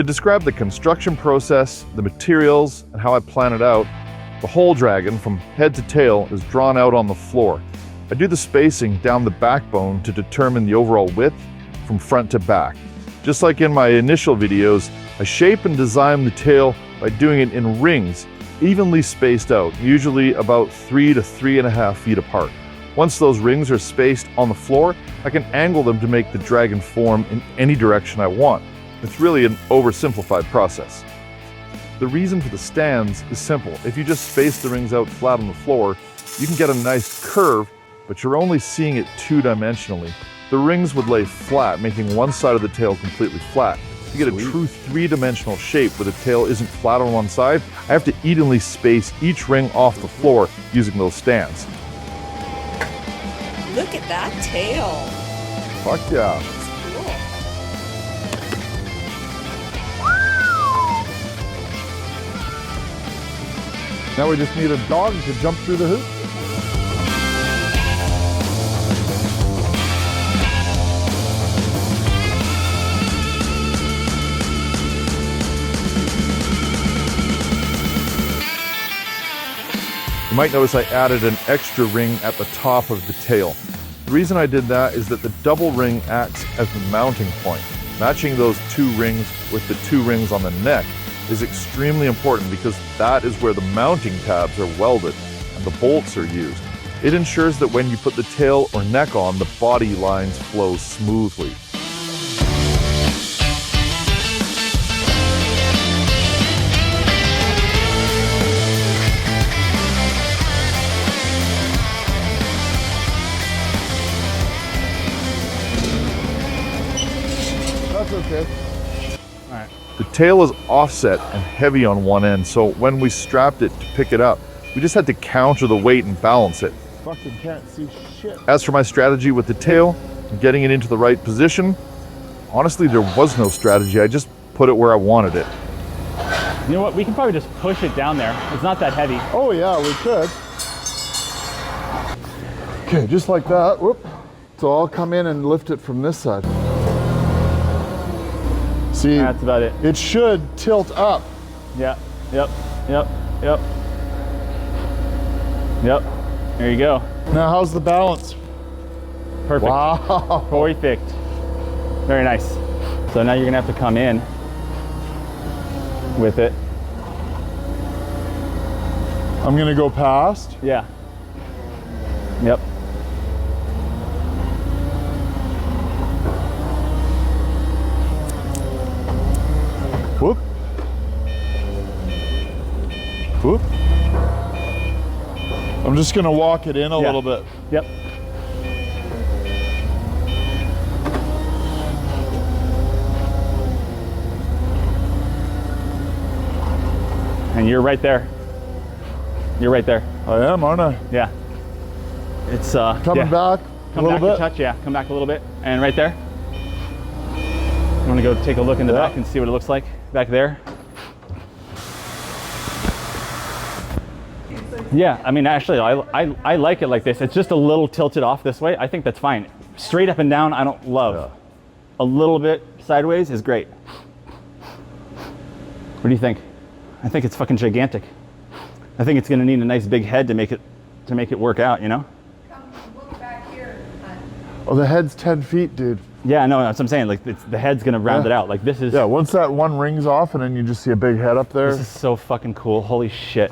To describe the construction process, the materials, and how I plan it out, the whole dragon from head to tail is drawn out on the floor. I do the spacing down the backbone to determine the overall width from front to back. Just like in my initial videos, I shape and design the tail by doing it in rings, evenly spaced out, usually about 3 to 3.5 feet apart. Once those rings are spaced on the floor, I can angle them to make the dragon form in any direction I want. It's really an oversimplified process. The reason for the stands is simple. If you just space the rings out flat on the floor, you can get a nice curve, but you're only seeing it two-dimensionally. The rings would lay flat, making one side of the tail completely flat. To get a true three-dimensional shape where the tail isn't flat on one side, I have to evenly space each ring off the floor using those stands. Look at that tail. Fuck yeah. Now we just need a dog to jump through the hoop. You might notice I added an extra ring at the top of the tail. The reason I did that is that the double ring acts as the mounting point. Matching those two rings with the two rings on the neck is extremely important because that is where the mounting tabs are welded and the bolts are used. It ensures that when you put the tail or neck on, the body lines flow smoothly. That's okay. All right. The tail is offset and heavy on one end, so when we strapped it to pick it up, we just had to counter the weight and balance it. Fucking can't see shit. As for my strategy with the tail and getting it into the right position, honestly, there was no strategy. I just put it where I wanted it. You know what? We can probably just push it down there. It's not that heavy. Oh yeah, we could. Okay, just like that. Whoop. So I'll come in and lift it from this side. See, That's about it. It should tilt up. Yeah. Yep. Yep. Yep. Yep. There you go. Now how's the balance? Perfect. Wow. Perfect. Very nice. So now you're gonna have to come in with it. I'm gonna go past. Yeah. Yep. Whoop. Whoop. I'm just gonna walk it in a little bit. Yep. And you're right there. You're right there. I am, aren't I? Yeah. It's Coming back Come a little back bit. a touch, yeah. Come back a little bit. And right there. You want to go take a look in the back and see what it looks like back there? Yeah, I mean, actually, I like it like this. It's just a little tilted off this way. I think that's fine. Straight up and down, I don't love. Yeah. A little bit sideways is great. What do you think? I think it's fucking gigantic. I think it's gonna need a nice big head to make it work out, you know? Come look back here. Oh, the head's 10 feet, dude. Yeah, no, that's what I'm saying. Like, the head's gonna round it out. Like, this is. Yeah, once that one ring's off and then you just see a big head up there. This is so fucking cool. Holy shit.